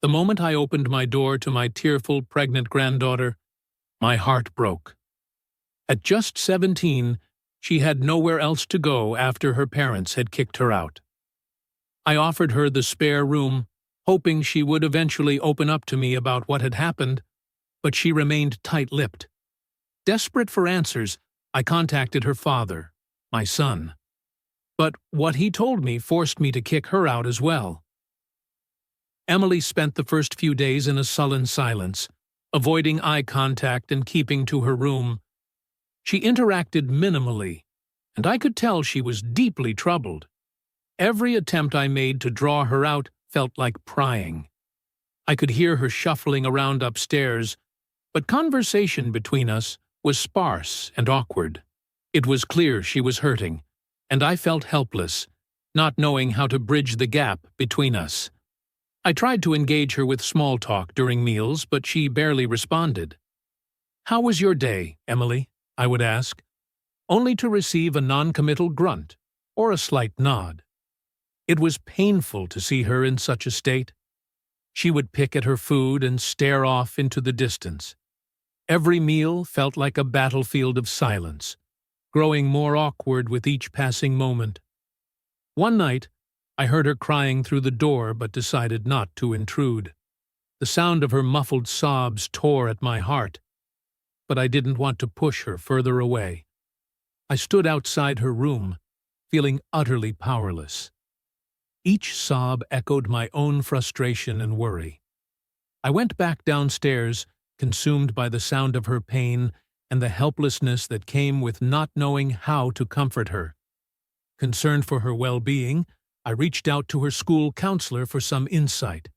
The moment I opened my door to my tearful, pregnant granddaughter, my heart broke. At just 17, she had nowhere else to go after her parents had kicked her out. I offered her the spare room, hoping she would eventually open up to me about what had happened, but she remained tight-lipped. Desperate for answers, I contacted her father, my son. But what he told me forced me to kick her out as well. Emily spent the first few days in a sullen silence, avoiding eye contact and keeping to her room. She interacted minimally, and I could tell she was deeply troubled. Every attempt I made to draw her out felt like prying. I could hear her shuffling around upstairs, but conversation between us was sparse and awkward. It was clear she was hurting, and I felt helpless, not knowing how to bridge the gap between us. I tried to engage her with small talk during meals, but she barely responded. "How was your day, Emily?" I would ask, only to receive a non-committal grunt or a slight nod. It was painful to see her in such a state. She would pick at her food and stare off into the distance. Every meal felt like a battlefield of silence, growing more awkward with each passing moment. One night, I heard her crying through the door but decided not to intrude. The sound of her muffled sobs tore at my heart, but I didn't want to push her further away. I stood outside her room, feeling utterly powerless. Each sob echoed my own frustration and worry. I went back downstairs, consumed by the sound of her pain and the helplessness that came with not knowing how to comfort her. Concerned for her well-being, I reached out to her school counselor for some insight.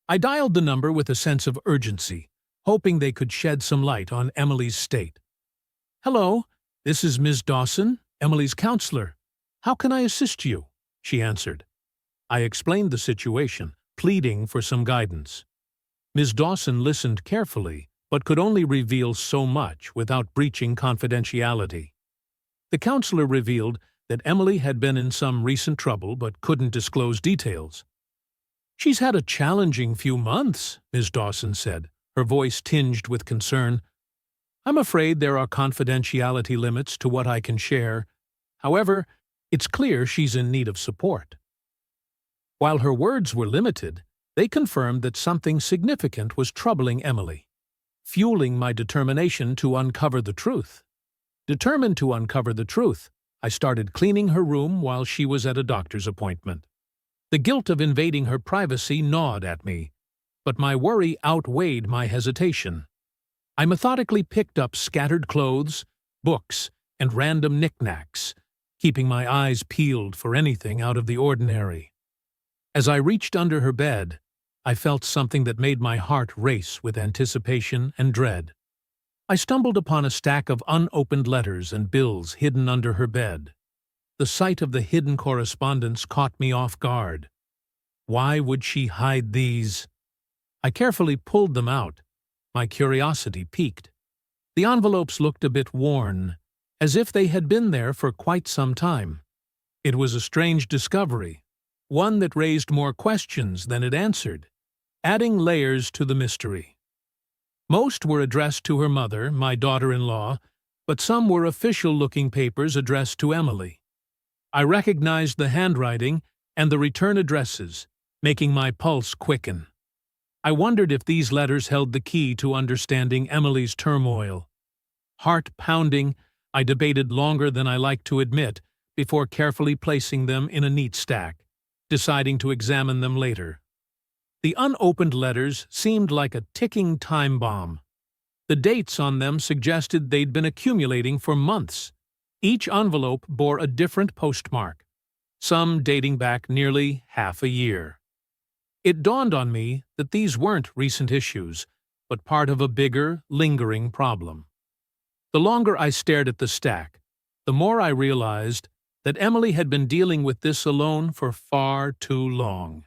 I dialed the number with a sense of urgency, hoping they could shed some light on Emily's state. "Hello, this is Ms. Dawson, Emily's counselor. How can I assist you?" she answered. I explained the situation, pleading for some guidance. Ms. Dawson listened carefully, but could only reveal so much without breaching confidentiality. The counselor revealed that Emily had been in some recent trouble but couldn't disclose details. "She's had a challenging few months," Ms. Dawson said, her voice tinged with concern. "I'm afraid there are confidentiality limits to what I can share. However, it's clear she's in need of support." While her words were limited, they confirmed that something significant was troubling Emily, fueling my determination to uncover the truth. Determined to uncover the truth, I started cleaning her room while she was at a doctor's appointment. The guilt of invading her privacy gnawed at me, but my worry outweighed my hesitation. I methodically picked up scattered clothes, books, and random knickknacks, keeping my eyes peeled for anything out of the ordinary. As I reached under her bed, I felt something that made my heart race with anticipation and dread. I stumbled upon a stack of unopened letters and bills hidden under her bed. The sight of the hidden correspondence caught me off guard. Why would she hide these? I carefully pulled them out. My curiosity piqued. The envelopes looked a bit worn, as if they had been there for quite some time. It was a strange discovery, one that raised more questions than it answered, adding layers to the mystery. Most were addressed to her mother, my daughter-in-law, but some were official-looking papers addressed to Emily. I recognized the handwriting and the return addresses, making my pulse quicken. I wondered if these letters held the key to understanding Emily's turmoil. Heart pounding, I debated longer than I liked to admit before carefully placing them in a neat stack, deciding to examine them later. The unopened letters seemed like a ticking time bomb. The dates on them suggested they'd been accumulating for months. Each envelope bore a different postmark, some dating back nearly half a year. It dawned on me that these weren't recent issues, but part of a bigger, lingering problem. The longer I stared at the stack, the more I realized that Emily had been dealing with this alone for far too long.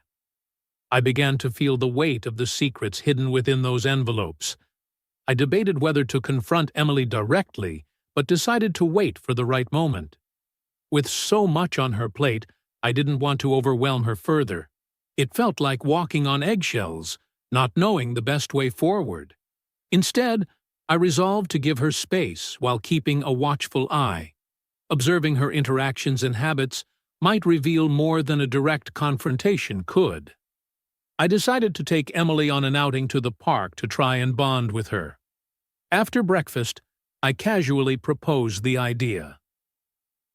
I began to feel the weight of the secrets hidden within those envelopes. I debated whether to confront Emily directly, but decided to wait for the right moment. With so much on her plate, I didn't want to overwhelm her further. It felt like walking on eggshells, not knowing the best way forward. Instead, I resolved to give her space while keeping a watchful eye. Observing her interactions and habits might reveal more than a direct confrontation could. I decided to take Emily on an outing to the park to try and bond with her. After breakfast, I casually proposed the idea.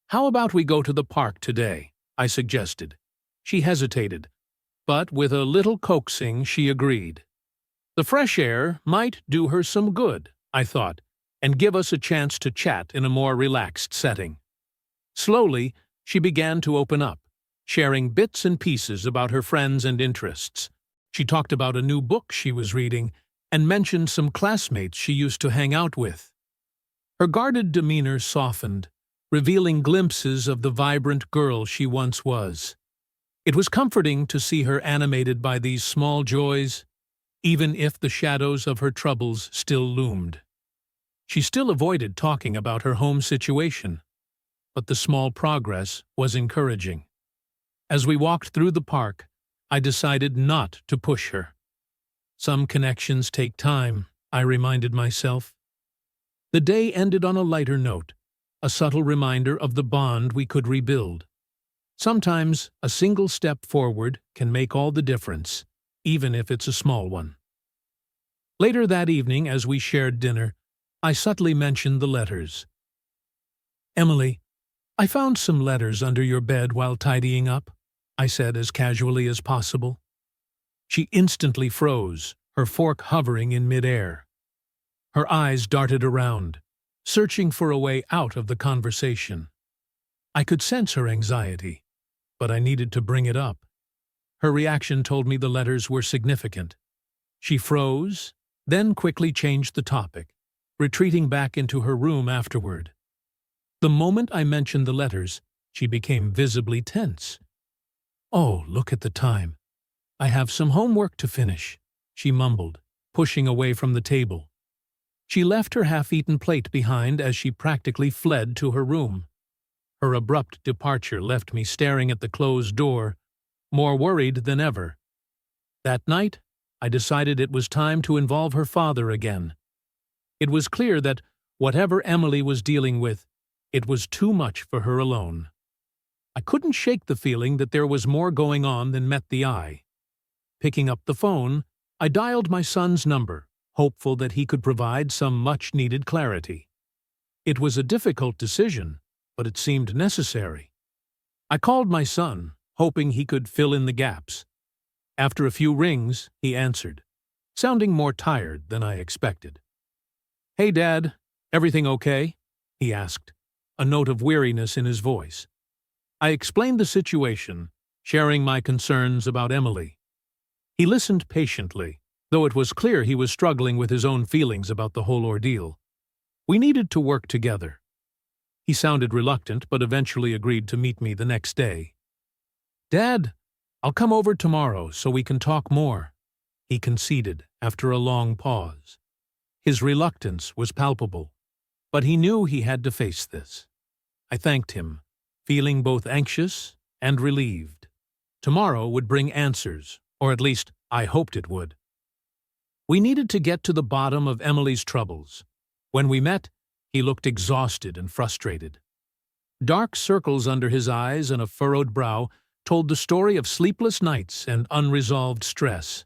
"How about we go to the park today?" I suggested. She hesitated, but with a little coaxing she agreed. The fresh air might do her some good, I thought, and give us a chance to chat in a more relaxed setting. Slowly, she began to open up, sharing bits and pieces about her friends and interests. She talked about a new book she was reading and mentioned some classmates she used to hang out with. Her guarded demeanor softened, revealing glimpses of the vibrant girl she once was. It was comforting to see her animated by these small joys, even if the shadows of her troubles still loomed. She still avoided talking about her home situation, but the small progress was encouraging. As we walked through the park, I decided not to push her. Some connections take time, I reminded myself. The day ended on a lighter note, a subtle reminder of the bond we could rebuild. Sometimes a single step forward can make all the difference, even if it's a small one. Later that evening, as we shared dinner, I subtly mentioned the letters. "Emily, I found some letters under your bed while tidying up," I said as casually as possible. She instantly froze, her fork hovering in midair. Her eyes darted around, searching for a way out of the conversation. I could sense her anxiety, but I needed to bring it up. Her reaction told me the letters were significant. She froze, then quickly changed the topic, retreating back into her room afterward. The moment I mentioned the letters, she became visibly tense. "Oh, look at the time. I have some homework to finish," she mumbled, pushing away from the table. She left her half-eaten plate behind as she practically fled to her room. Her abrupt departure left me staring at the closed door, more worried than ever. That night, I decided it was time to involve her father again. It was clear that, whatever Emily was dealing with, it was too much for her alone. I couldn't shake the feeling that there was more going on than met the eye. Picking up the phone, I dialed my son's number, hopeful that he could provide some much-needed clarity. It was a difficult decision, but it seemed necessary. I called my son, hoping he could fill in the gaps. After a few rings, he answered, sounding more tired than I expected. "Hey, Dad, everything okay?" he asked, a note of weariness in his voice. I explained the situation, sharing my concerns about Emily. He listened patiently, though it was clear he was struggling with his own feelings about the whole ordeal. We needed to work together. He sounded reluctant, but eventually agreed to meet me the next day. "Dad, I'll come over tomorrow so we can talk more," he conceded after a long pause. His reluctance was palpable, but he knew he had to face this. I thanked him, feeling both anxious and relieved. Tomorrow would bring answers, or at least I hoped it would. We needed to get to the bottom of Emily's troubles. When we met, he looked exhausted and frustrated. Dark circles under his eyes and a furrowed brow told the story of sleepless nights and unresolved stress.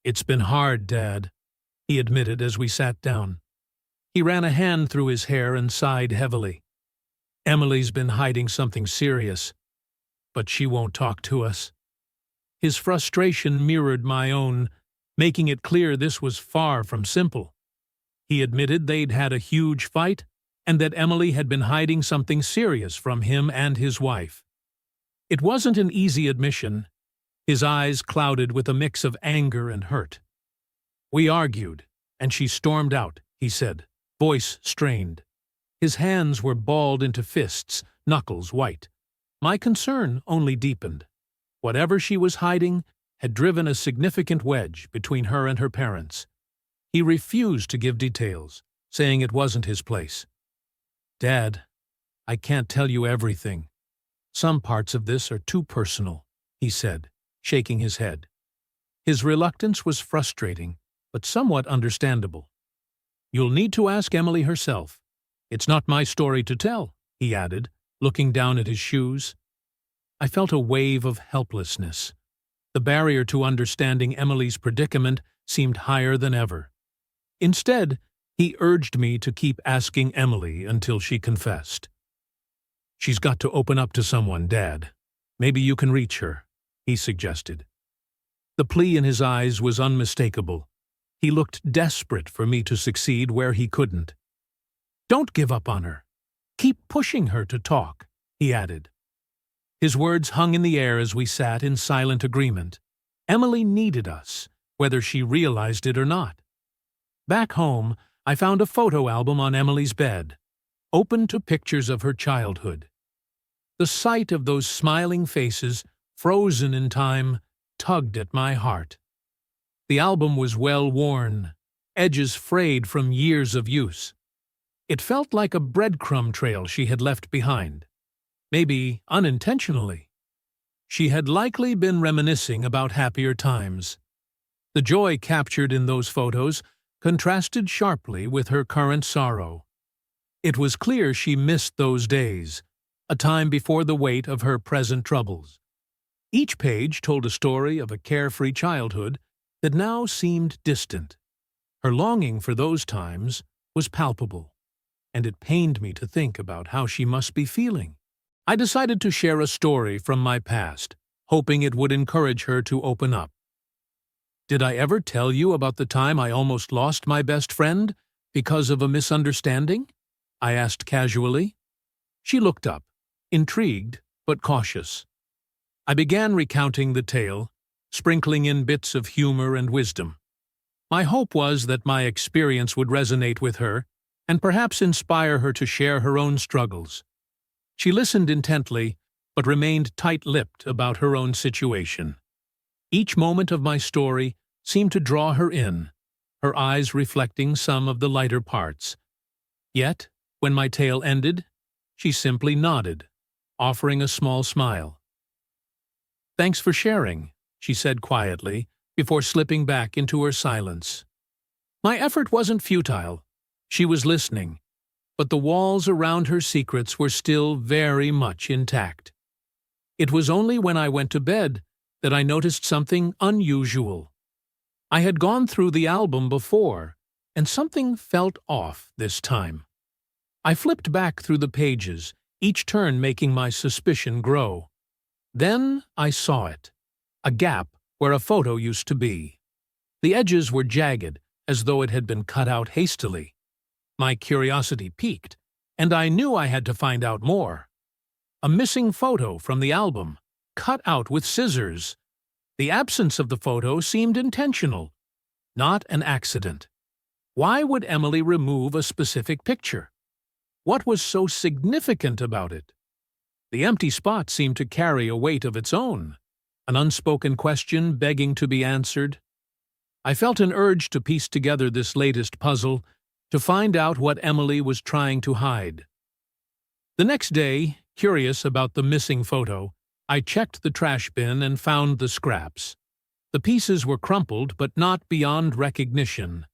"It's been hard, Dad," he admitted as we sat down. He ran a hand through his hair and sighed heavily. "Emily's been hiding something serious, but she won't talk to us." His frustration mirrored my own, making it clear this was far from simple. He admitted they'd had a huge fight and that Emily had been hiding something serious from him and his wife. It wasn't an easy admission. His eyes clouded with a mix of anger and hurt. "We argued, and she stormed out," he said, voice strained. His hands were balled into fists, knuckles white. My concern only deepened. Whatever she was hiding had driven a significant wedge between her and her parents. He refused to give details, saying it wasn't his place. "Dad, I can't tell you everything. Some parts of this are too personal," he said, shaking his head. His reluctance was frustrating, but somewhat understandable. "You'll need to ask Emily herself. It's not my story to tell," he added, looking down at his shoes. I felt a wave of helplessness. The barrier to understanding Emily's predicament seemed higher than ever. Instead, he urged me to keep asking Emily until she confessed. "She's got to open up to someone, Dad. Maybe you can reach her," he suggested. The plea in his eyes was unmistakable. He looked desperate for me to succeed where he couldn't. "Don't give up on her. Keep pushing her to talk," he added. His words hung in the air as we sat in silent agreement. Emily needed us, whether she realized it or not. Back home, I found a photo album on Emily's bed, open to pictures of her childhood. The sight of those smiling faces, frozen in time, tugged at my heart. The album was well worn, edges frayed from years of use. It felt like a breadcrumb trail she had left behind, maybe unintentionally. She had likely been reminiscing about happier times. The joy captured in those photos contrasted sharply with her current sorrow. It was clear she missed those days, a time before the weight of her present troubles. Each page told a story of a carefree childhood that now seemed distant. Her longing for those times was palpable, and it pained me to think about how she must be feeling. I decided to share a story from my past, hoping it would encourage her to open up. "Did I ever tell you about the time I almost lost my best friend because of a misunderstanding?" I asked casually. She looked up, intrigued but cautious. I began recounting the tale, sprinkling in bits of humor and wisdom. My hope was that my experience would resonate with her and perhaps inspire her to share her own struggles. She listened intently, but remained tight-lipped about her own situation. Each moment of my story seemed to draw her in, her eyes reflecting some of the lighter parts. Yet, when my tale ended, she simply nodded, offering a small smile. "Thanks for sharing," she said quietly, before slipping back into her silence. My effort wasn't futile. She was listening, but the walls around her secrets were still very much intact. It was only when I went to bed that I noticed something unusual. I had gone through the album before, and something felt off this time. I flipped back through the pages, each turn making my suspicion grow. Then I saw it, a gap where a photo used to be. The edges were jagged, as though it had been cut out hastily. My curiosity piqued, and I knew I had to find out more. A missing photo from the album, cut out with scissors. The absence of the photo seemed intentional, not an accident. Why would Emily remove a specific picture? What was so significant about it? The empty spot seemed to carry a weight of its own, an unspoken question begging to be answered. I felt an urge to piece together this latest puzzle, to find out what Emily was trying to hide. The next day, curious about the missing photo, I checked the trash bin and found the scraps. The pieces were crumpled but not beyond recognition.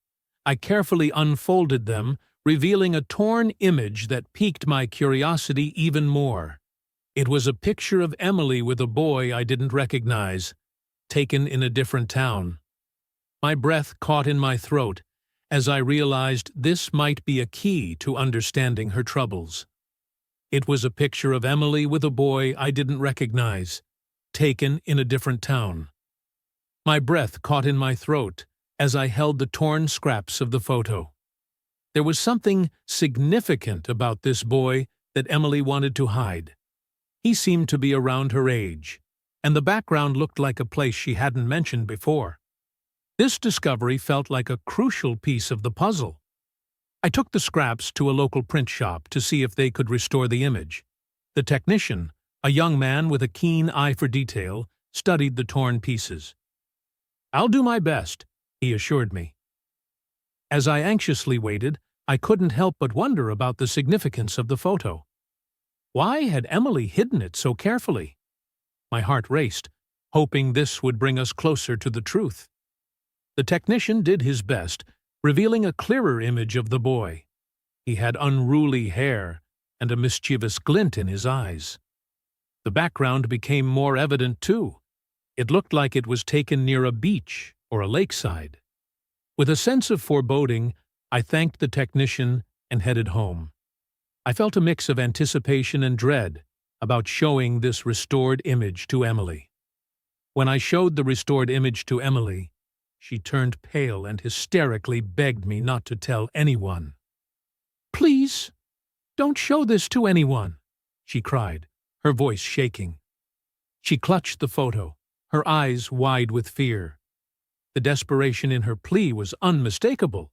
I carefully unfolded them, revealing a torn image that piqued my curiosity even more. It was a picture of Emily with a boy I didn't recognize, taken in a different town. My breath caught in my throat as I realized this might be a key to understanding her troubles. It was a picture of Emily with a boy I didn't recognize, taken in a different town. My breath caught in my throat as I held the torn scraps of the photo. There was something significant about this boy that Emily wanted to hide. He seemed to be around her age, and the background looked like a place she hadn't mentioned before. This discovery felt like a crucial piece of the puzzle. I took the scraps to a local print shop to see if they could restore the image. The technician, a young man with a keen eye for detail, studied the torn pieces. "I'll do my best," he assured me. As I anxiously waited, I couldn't help but wonder about the significance of the photo. Why had Emily hidden it so carefully? My heart raced, hoping this would bring us closer to the truth. The technician did his best, revealing a clearer image of the boy. He had unruly hair and a mischievous glint in his eyes. The background became more evident, too. It looked like it was taken near a beach or a lakeside. With a sense of foreboding, I thanked the technician and headed home. I felt a mix of anticipation and dread about showing this restored image to Emily. When I showed the restored image to Emily, she turned pale and hysterically begged me not to tell anyone. "Please, don't show this to anyone," she cried, her voice shaking. She clutched the photo, her eyes wide with fear. The desperation in her plea was unmistakable.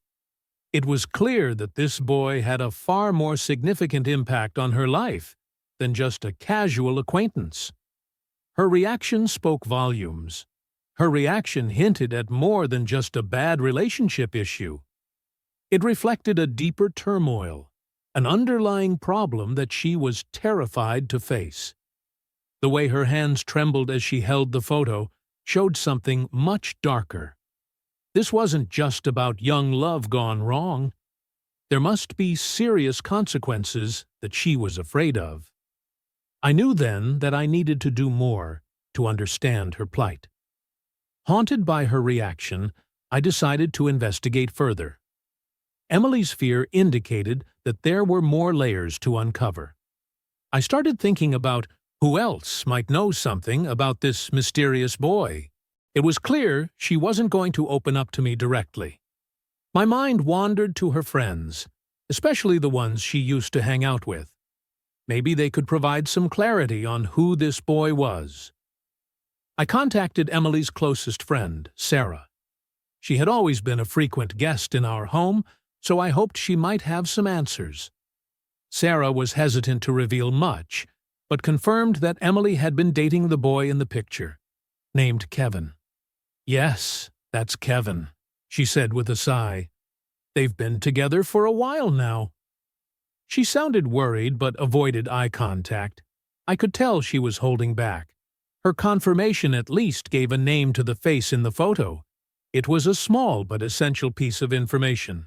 It was clear that this boy had a far more significant impact on her life than just a casual acquaintance. Her reaction spoke volumes. Her reaction hinted at more than just a bad relationship issue. It reflected a deeper turmoil, an underlying problem that she was terrified to face. The way her hands trembled as she held the photo showed something much darker. This wasn't just about young love gone wrong. There must be serious consequences that she was afraid of. I knew then that I needed to do more to understand her plight. Haunted by her reaction, I decided to investigate further. Emily's fear indicated that there were more layers to uncover. I started thinking about who else might know something about this mysterious boy. It was clear she wasn't going to open up to me directly. My mind wandered to her friends, especially the ones she used to hang out with. Maybe they could provide some clarity on who this boy was. I contacted Emily's closest friend, Sarah. She had always been a frequent guest in our home, so I hoped she might have some answers. Sarah was hesitant to reveal much, but confirmed that Emily had been dating the boy in the picture, named Kevin. "Yes, that's Kevin," she said with a sigh. "They've been together for a while now." She sounded worried but avoided eye contact. I could tell she was holding back. Her confirmation at least gave a name to the face in the photo. It was a small but essential piece of information.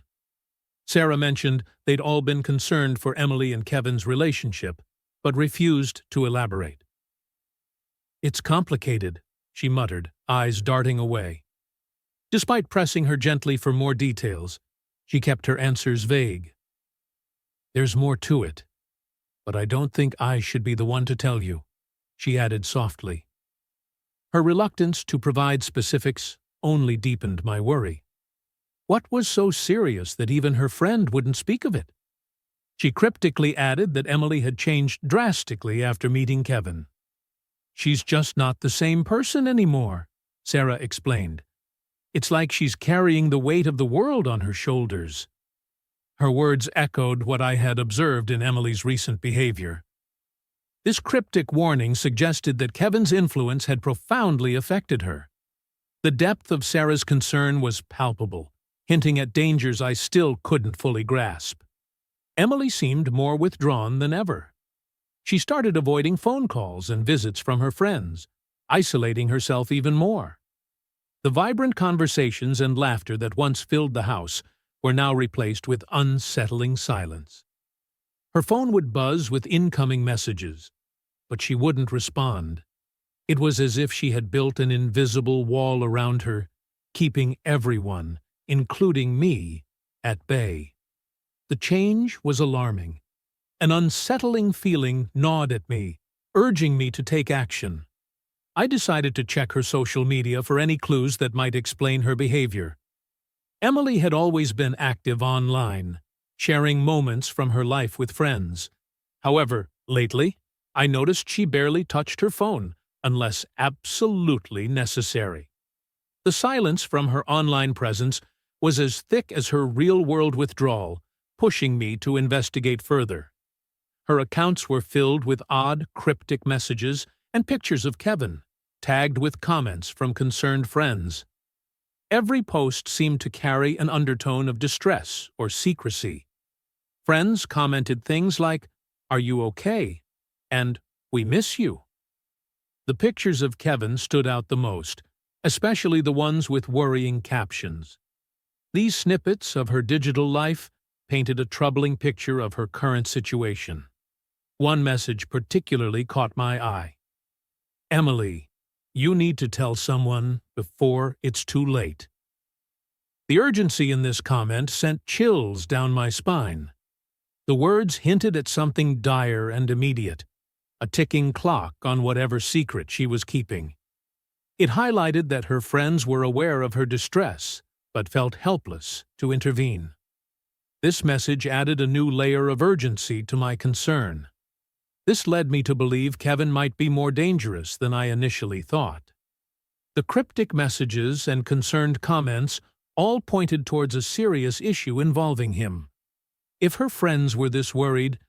Sarah mentioned they'd all been concerned for Emily and Kevin's relationship, but refused to elaborate. "It's complicated," she muttered, eyes darting away. Despite pressing her gently for more details, she kept her answers vague. "There's more to it, but I don't think I should be the one to tell you," she added softly. Her reluctance to provide specifics only deepened my worry. What was so serious that even her friend wouldn't speak of it? She cryptically added that Emily had changed drastically after meeting Kevin. "She's just not the same person anymore," Sarah explained. "It's like she's carrying the weight of the world on her shoulders." Her words echoed what I had observed in Emily's recent behavior. This cryptic warning suggested that Kevin's influence had profoundly affected her. The depth of Sarah's concern was palpable, hinting at dangers I still couldn't fully grasp. Emily seemed more withdrawn than ever. She started avoiding phone calls and visits from her friends, isolating herself even more. The vibrant conversations and laughter that once filled the house were now replaced with unsettling silence. Her phone would buzz with incoming messages, but she wouldn't respond. It was as if she had built an invisible wall around her, keeping everyone, including me, at bay. The change was alarming. An unsettling feeling gnawed at me, urging me to take action. I decided to check her social media for any clues that might explain her behavior. Emily had always been active online, sharing moments from her life with friends. However, lately, I noticed she barely touched her phone unless absolutely necessary. The silence from her online presence was as thick as her real-world withdrawal, pushing me to investigate further. Her accounts were filled with odd, cryptic messages and pictures of Kevin, tagged with comments from concerned friends. Every post seemed to carry an undertone of distress or secrecy. Friends commented things like, "Are you okay?" and "We miss you." The pictures of Kevin stood out the most, especially the ones with worrying captions. These snippets of her digital life painted a troubling picture of her current situation. One message particularly caught my eye. "Emily, you need to tell someone before it's too late." The urgency in this comment sent chills down my spine. The words hinted at something dire and immediate, a ticking clock on whatever secret she was keeping. It highlighted that her friends were aware of her distress, but felt helpless to intervene. This message added a new layer of urgency to my concern. This led me to believe Kevin might be more dangerous than I initially thought. The cryptic messages and concerned comments all pointed towards a serious issue involving him. If her friends were this worried,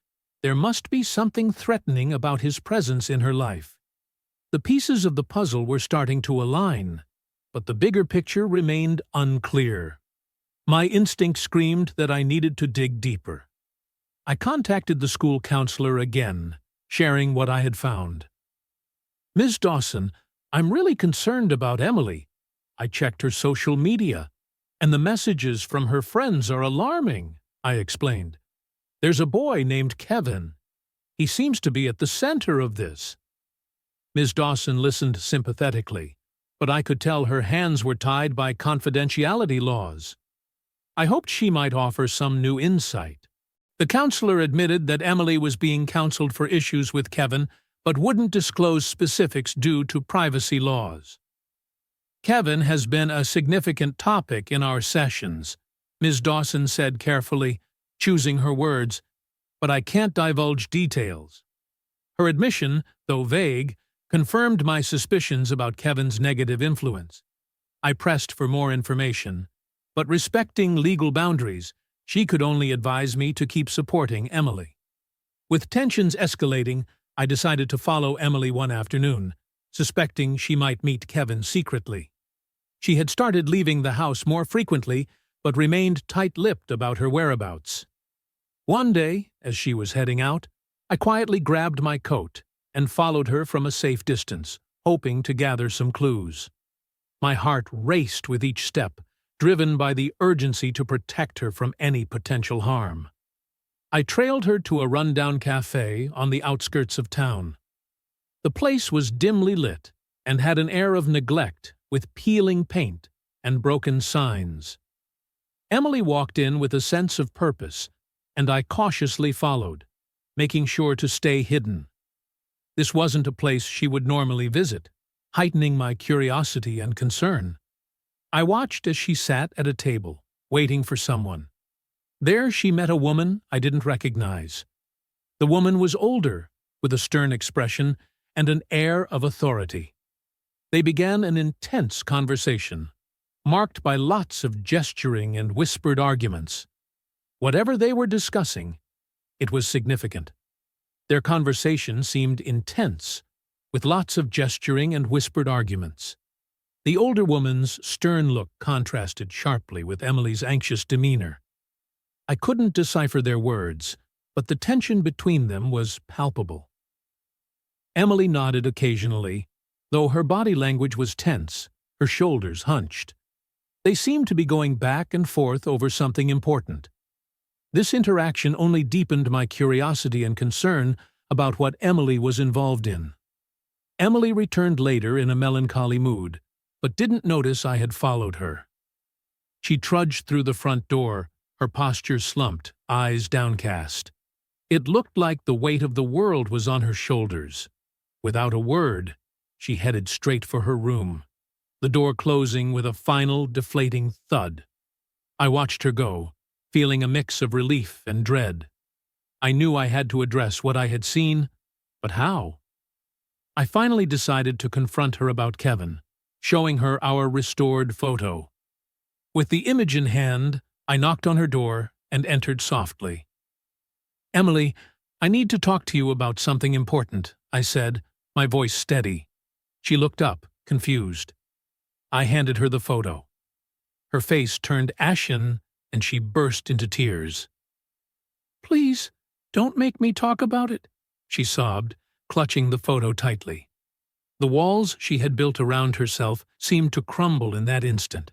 there must be something threatening about his presence in her life. The pieces of the puzzle were starting to align, but the bigger picture remained unclear. My instinct screamed that I needed to dig deeper. I contacted the school counselor again, sharing what I had found. "Ms. Dawson, I'm really concerned about Emily. I checked her social media, and the messages from her friends are alarming," I explained. "There's a boy named Kevin. He seems to be at the center of this." Ms. Dawson listened sympathetically, but I could tell her hands were tied by confidentiality laws. I hoped she might offer some new insight. The counselor admitted that Emily was being counseled for issues with Kevin, but wouldn't disclose specifics due to privacy laws. "Kevin has been a significant topic in our sessions," Ms. Dawson said carefully, choosing her words, "but I can't divulge details." Her admission, though vague, confirmed my suspicions about Kevin's negative influence. I pressed for more information, but respecting legal boundaries, she could only advise me to keep supporting Emily. With tensions escalating, I decided to follow Emily one afternoon, suspecting she might meet Kevin secretly. She had started leaving the house more frequently, but remained tight-lipped about her whereabouts. One day, as she was heading out, I quietly grabbed my coat and followed her from a safe distance, hoping to gather some clues. My heart raced with each step, driven by the urgency to protect her from any potential harm. I trailed her to a rundown cafe on the outskirts of town. The place was dimly lit and had an air of neglect, with peeling paint and broken signs. Emily walked in with a sense of purpose, and I cautiously followed, making sure to stay hidden. This wasn't a place she would normally visit, heightening my curiosity and concern. I watched as she sat at a table, waiting for someone. There she met a woman I didn't recognize. The woman was older, with a stern expression and an air of authority. They began an intense conversation, marked by lots of gesturing and whispered arguments. Whatever they were discussing, it was significant. Their conversation seemed intense, with lots of gesturing and whispered arguments. The older woman's stern look contrasted sharply with Emily's anxious demeanor. I couldn't decipher their words, but the tension between them was palpable. Emily nodded occasionally, though her body language was tense, her shoulders hunched. They seemed to be going back and forth over something important. This interaction only deepened my curiosity and concern about what Emily was involved in. Emily returned later in a melancholy mood, but didn't notice I had followed her. She trudged through the front door, her posture slumped, eyes downcast. It looked like the weight of the world was on her shoulders. Without a word, she headed straight for her room, the door closing with a final, deflating thud. I watched her go, feeling a mix of relief and dread. I knew I had to address what I had seen, but how? I finally decided to confront her about Kevin, showing her our restored photo. With the image in hand, I knocked on her door and entered softly. "Emily, I need to talk to you about something important," I said, my voice steady. She looked up, confused. I handed her the photo. Her face turned ashen, and she burst into tears. "Please, don't make me talk about it," she sobbed, clutching the photo tightly. The walls she had built around herself seemed to crumble in that instant.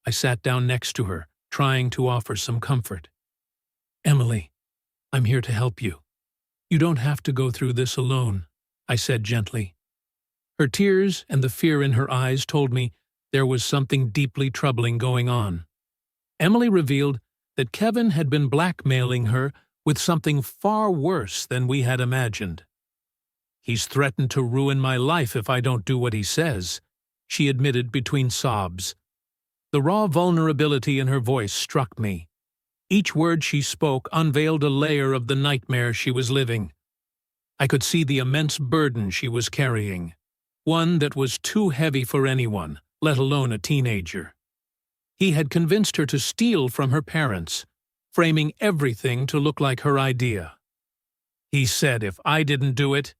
I sat down next to her, trying to offer some comfort. "Emily, I'm here to help you. You don't have to go through this alone," I said gently. Her tears and the fear in her eyes told me there was something deeply troubling going on. Emily revealed that Kevin had been blackmailing her with something far worse than we had imagined. "He's threatened to ruin my life if I don't do what he says," she admitted between sobs. The raw vulnerability in her voice struck me. Each word she spoke unveiled a layer of the nightmare she was living. I could see the immense burden she was carrying, one that was too heavy for anyone, let alone a teenager. He had convinced her to steal from her parents, framing everything to look like her idea. He said if I didn't do it,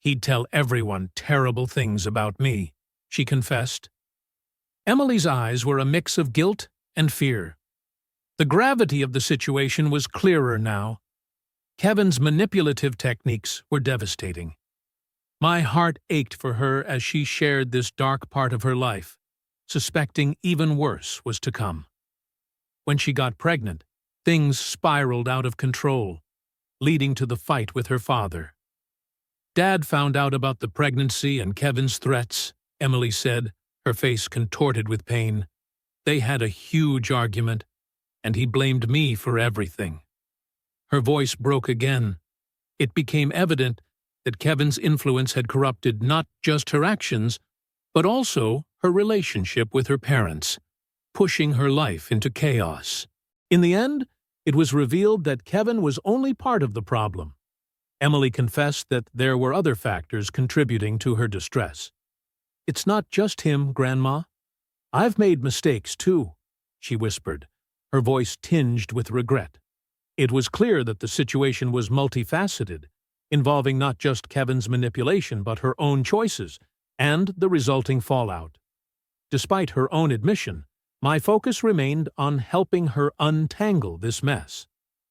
he'd tell everyone terrible things about me, she confessed. Emily's eyes were a mix of guilt and fear. The gravity of the situation was clearer now. Kevin's manipulative techniques were devastating. My heart ached for her as she shared this dark part of her life, suspecting even worse was to come. When she got pregnant, things spiraled out of control, leading to the fight with her father. "Dad found out about the pregnancy and Kevin's threats," Emily said, her face contorted with pain. "They had a huge argument, and he blamed me for everything." Her voice broke again. It became evident that Kevin's influence had corrupted not just her actions, but also her relationship with her parents, pushing her life into chaos. In the end, it was revealed that Kevin was only part of the problem. Emily confessed that there were other factors contributing to her distress. "It's not just him, Grandma. I've made mistakes too," she whispered, her voice tinged with regret. It was clear that the situation was multifaceted, involving not just Kevin's manipulation but her own choices and the resulting fallout. Despite her own admission, my focus remained on helping her untangle this mess.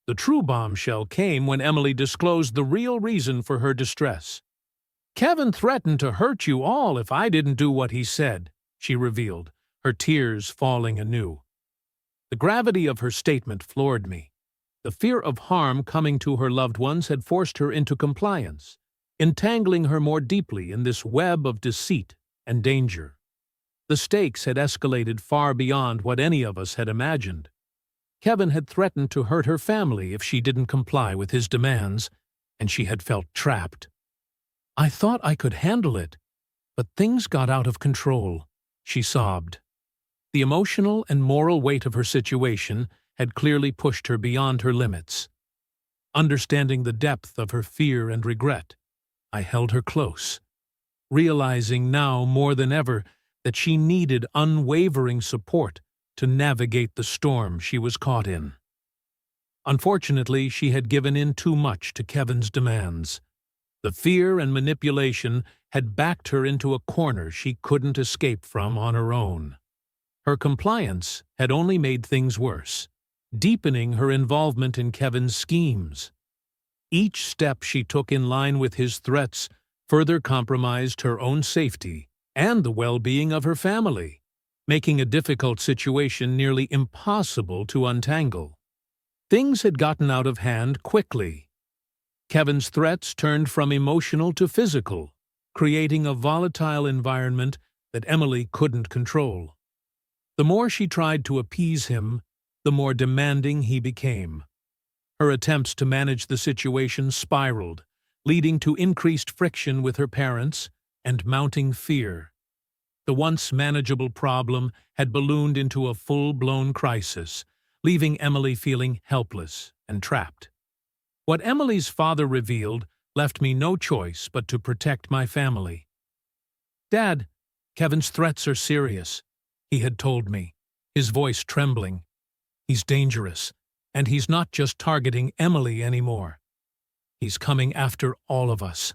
The true bombshell came when Emily disclosed the real reason for her distress. "Kevin threatened to hurt you all if I didn't do what he said," she revealed, her tears falling anew. The gravity of her statement floored me. The fear of harm coming to her loved ones had forced her into compliance, entangling her more deeply in this web of deceit and danger. The stakes had escalated far beyond what any of us had imagined. Kevin had threatened to hurt her family if she didn't comply with his demands, and she had felt trapped. "I thought I could handle it, but things got out of control," she sobbed. The emotional and moral weight of her situation had clearly pushed her beyond her limits. Understanding the depth of her fear and regret, I held her close, realizing now more than ever that she needed unwavering support to navigate the storm she was caught in. Unfortunately, she had given in too much to Kevin's demands. The fear and manipulation had backed her into a corner she couldn't escape from on her own. Her compliance had only made things worse, deepening her involvement in Kevin's schemes. Each step she took in line with his threats further compromised her own safety and the well-being of her family, making a difficult situation nearly impossible to untangle. Things had gotten out of hand quickly. Kevin's threats turned from emotional to physical, creating a volatile environment that Emily couldn't control. The more she tried to appease him, the more demanding he became. Her attempts to manage the situation spiraled, leading to increased friction with her parents and mounting fear. The once manageable problem had ballooned into a full-blown crisis, leaving Emily feeling helpless and trapped. What Emily's father revealed left me no choice but to protect my family. "Dad, Kevin's threats are serious," he had told me, his voice trembling. "He's dangerous, and he's not just targeting Emily anymore. He's coming after all of us."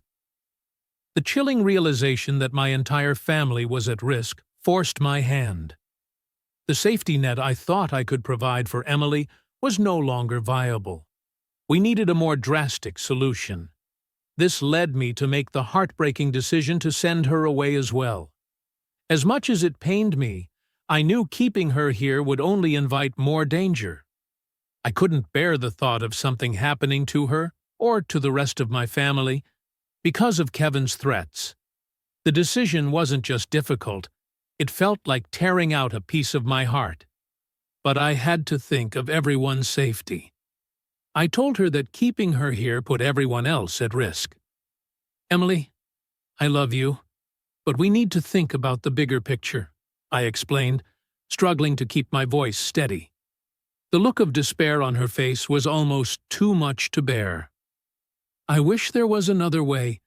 The chilling realization that my entire family was at risk forced my hand. The safety net I thought I could provide for Emily was no longer viable. We needed a more drastic solution. This led me to make the heartbreaking decision to send her away as well. As much as it pained me, I knew keeping her here would only invite more danger. I couldn't bear the thought of something happening to her or to the rest of my family because of Kevin's threats. The decision wasn't just difficult, it felt like tearing out a piece of my heart. But I had to think of everyone's safety. I told her that keeping her here put everyone else at risk. "Emily, I love you, but we need to think about the bigger picture," I explained, struggling to keep my voice steady. The look of despair on her face was almost too much to bear. "I wish there was another way,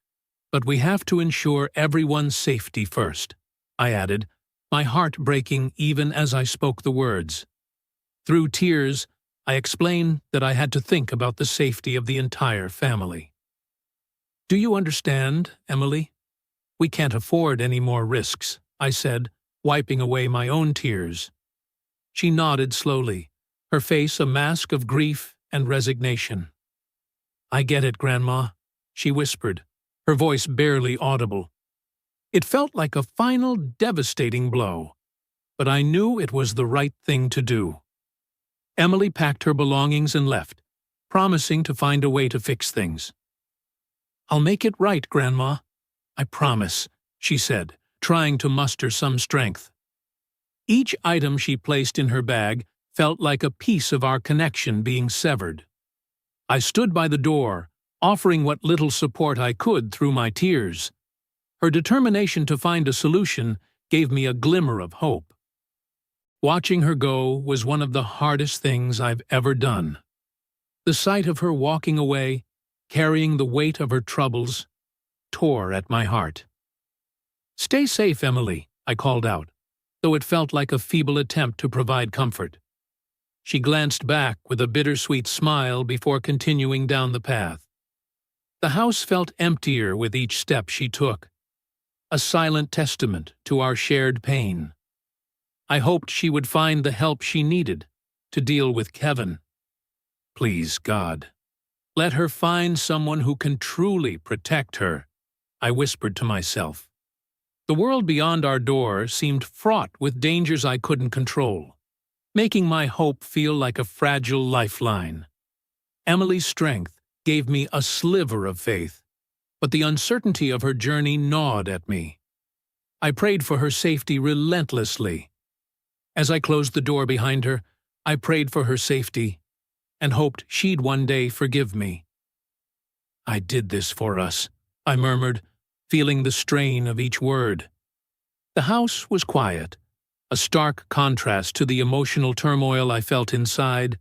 but we have to ensure everyone's safety first," I added, my heart breaking even as I spoke the words. Through tears, I explained that I had to think about the safety of the entire family. "Do you understand, Emily? We can't afford any more risks," I said, wiping away my own tears. She nodded slowly, her face a mask of grief and resignation. "I get it, Grandma," she whispered, her voice barely audible. It felt like a final, devastating blow, but I knew it was the right thing to do. Emily packed her belongings and left, promising to find a way to fix things. "I'll make it right, Grandma. I promise," she said, trying to muster some strength. Each item she placed in her bag felt like a piece of our connection being severed. I stood by the door, offering what little support I could through my tears. Her determination to find a solution gave me a glimmer of hope. Watching her go was one of the hardest things I've ever done. The sight of her walking away, carrying the weight of her troubles, tore at my heart. "Stay safe, Emily," I called out, though it felt like a feeble attempt to provide comfort. She glanced back with a bittersweet smile before continuing down the path. The house felt emptier with each step she took, a silent testament to our shared pain. I hoped she would find the help she needed to deal with Kevin. "Please, God, let her find someone who can truly protect her," I whispered to myself. The world beyond our door seemed fraught with dangers I couldn't control, making my hope feel like a fragile lifeline. Emily's strength gave me a sliver of faith, but the uncertainty of her journey gnawed at me. I prayed for her safety relentlessly. As I closed the door behind her, I prayed for her safety and hoped she'd one day forgive me. "I did this for us," I murmured, feeling the strain of each word. The house was quiet, a stark contrast to the emotional turmoil I felt inside.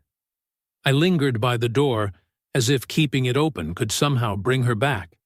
I lingered by the door, as if keeping it open could somehow bring her back.